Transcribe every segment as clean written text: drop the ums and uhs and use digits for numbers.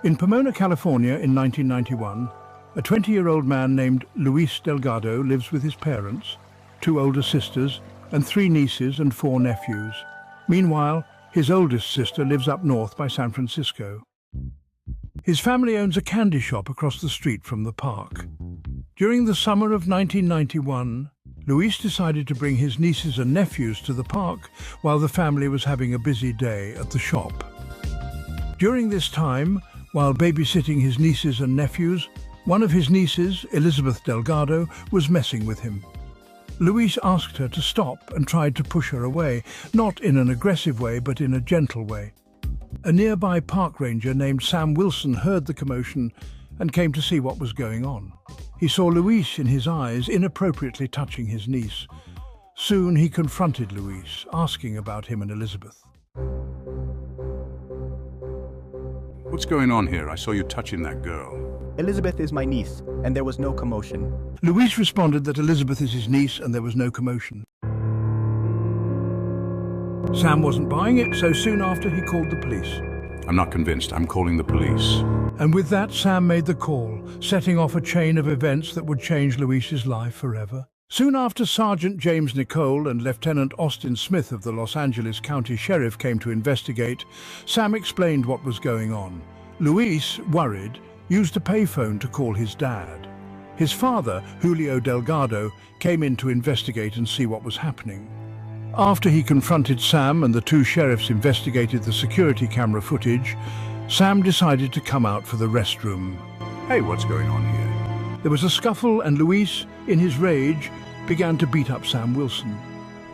In Pomona, California in 1991, a 20-year-old man named Luis Delgado lives with his parents, 2 older sisters, and 3 nieces and 4 nephews. Meanwhile, his oldest sister lives up north by San Francisco. His family owns a candy shop across the street from the park. During the summer of 1991, Luis decided to bring his nieces and nephews to the park while the family was having a busy day at the shop. During this time, while babysitting his nieces and nephews, one of his nieces, Elizabeth Delgado, was messing with him. Luis asked her to stop and tried to push her away, not in an aggressive way, but in a gentle way. A nearby park ranger named Sam Wilson heard the commotion and came to see what was going on. He saw Luis in his eyes, inappropriately touching his niece. Soon he confronted Luis, asking about him and Elizabeth. What's going on here? I saw you touching that girl. Elizabeth is my niece, and there was no commotion. Luis responded that Elizabeth is his niece and there was no commotion. Sam wasn't buying it, so soon after he called the police. I'm not convinced. I'm calling the police. And with that, Sam made the call, setting off a chain of events that would change Luis's life forever. Soon after, Sergeant James Nicole and Lieutenant Austin Smith of the Los Angeles County Sheriff came to investigate, Sam explained what was going on. Luis, worried, used a payphone to call his dad. His father, Julio Delgado, came in to investigate and see what was happening. After he confronted Sam and the 2 sheriffs investigated the security camera footage, Sam decided to come out for the restroom. Hey, what's going on here? There was a scuffle and Luis, in his rage, began to beat up Sam Wilson.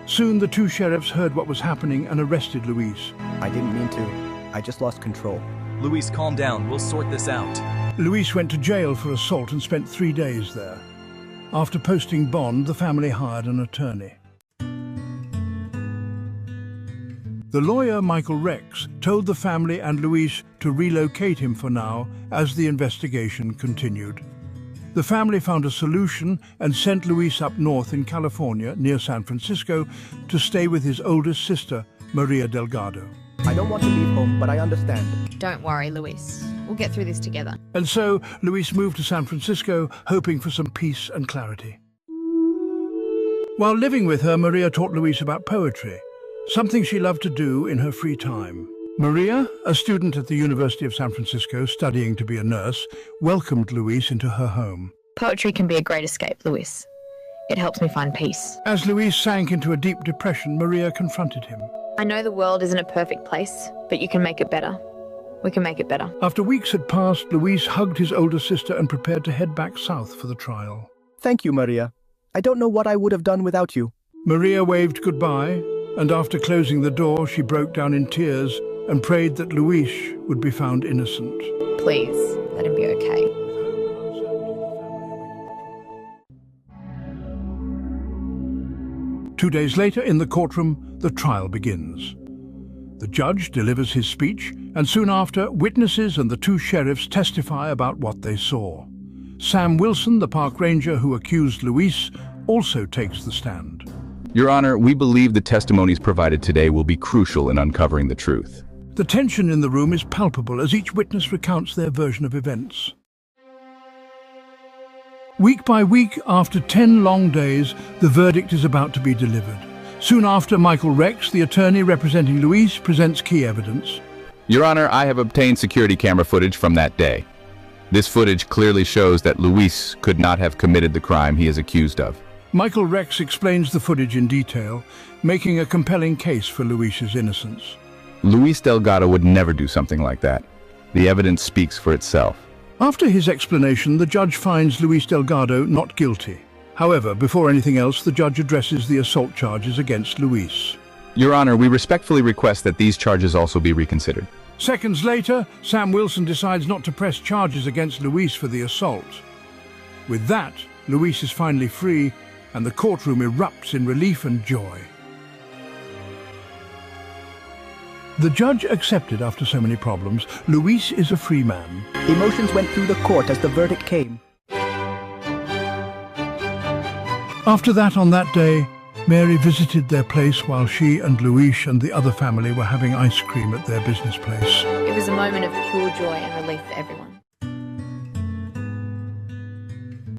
Soon the 2 sheriffs heard what was happening and arrested Luis. I didn't mean to. I just lost control. Luis, calm down. We'll sort this out. Luis went to jail for assault and spent 3 days there. After posting bond, the family hired an attorney. The lawyer, Michael Rex, told the family and Luis to relocate him for now as the investigation continued. The family found a solution and sent Luis up north in California, near San Francisco, to stay with his oldest sister, Maria Delgado. I don't want to leave home, but I understand. Don't worry, Luis. We'll get through this together. And so, Luis moved to San Francisco, hoping for some peace and clarity. While living with her, Maria taught Luis about poetry, something she loved to do in her free time. Maria, a student at the University of San Francisco studying to be a nurse, welcomed Luis into her home. Poetry can be a great escape, Luis. It helps me find peace. As Luis sank into a deep depression, Maria confronted him. I know the world isn't a perfect place, but you can make it better. We can make it better. After weeks had passed, Luis hugged his older sister and prepared to head back south for the trial. Thank you, Maria. I don't know what I would have done without you. Maria waved goodbye, and after closing the door, she broke down in tears and prayed that Luis would be found innocent. Please, let him be okay. 2 days later, in the courtroom, the trial begins. The judge delivers his speech, and soon after, witnesses and the 2 sheriffs testify about what they saw. Sam Wilson, the park ranger who accused Luis, also takes the stand. Your Honor, we believe the testimonies provided today will be crucial in uncovering the truth. The tension in the room is palpable as each witness recounts their version of events. Week by week, after 10 long days, the verdict is about to be delivered. Soon after, Michael Rex, the attorney representing Luis, presents key evidence. Your Honor, I have obtained security camera footage from that day. This footage clearly shows that Luis could not have committed the crime he is accused of. Michael Rex explains the footage in detail, making a compelling case for Luis's innocence. Luis Delgado would never do something like that. The evidence speaks for itself. After his explanation, the judge finds Luis Delgado not guilty. However, before anything else, the judge addresses the assault charges against Luis. Your Honor, we respectfully request that these charges also be reconsidered. Seconds later, Sam Wilson decides not to press charges against Luis for the assault. With that, Luis is finally free, and the courtroom erupts in relief and joy. The judge accepted after so many problems. Luis is a free man. Emotions went through the court as the verdict came. After that, on that day, Mary visited their place while she and Luis and the other family were having ice cream at their business place. It was a moment of pure joy and relief for everyone.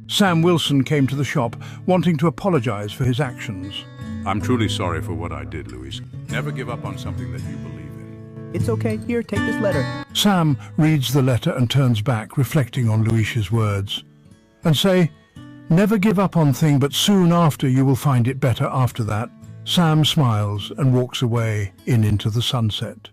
Sam Wilson came to the shop, wanting to apologize for his actions. I'm truly sorry for what I did, Luis. Never give up on something that you believe in. It's okay. Here, take this letter. Sam reads the letter and turns back, reflecting on Luis's words. And say, never give up on thing, but soon after you will find it better after that. Sam smiles and walks away into the sunset.